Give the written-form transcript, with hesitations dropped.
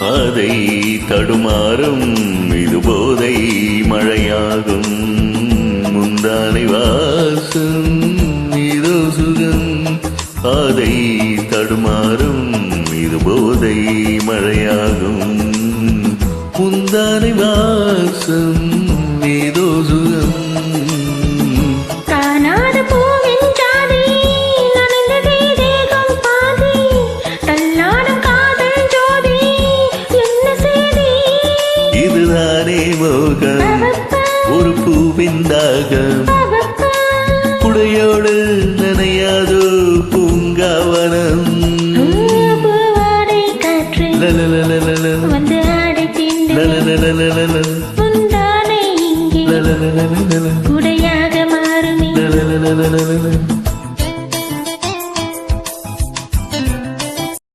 அதை தடுமாறும் இது போதை மழையாகும். முந்தானை வாசம் இதோ சுகம், அதை தடுமாறும் இது போதை மழையாகும். முந்தானை வாசம் ஏதோ சுகம். இதுதானே மோகம், ஒரு பூவின் தாகம், குடையோடு நனையாதோ பூங்காவனம். வந்து குடையாக மாறுமே.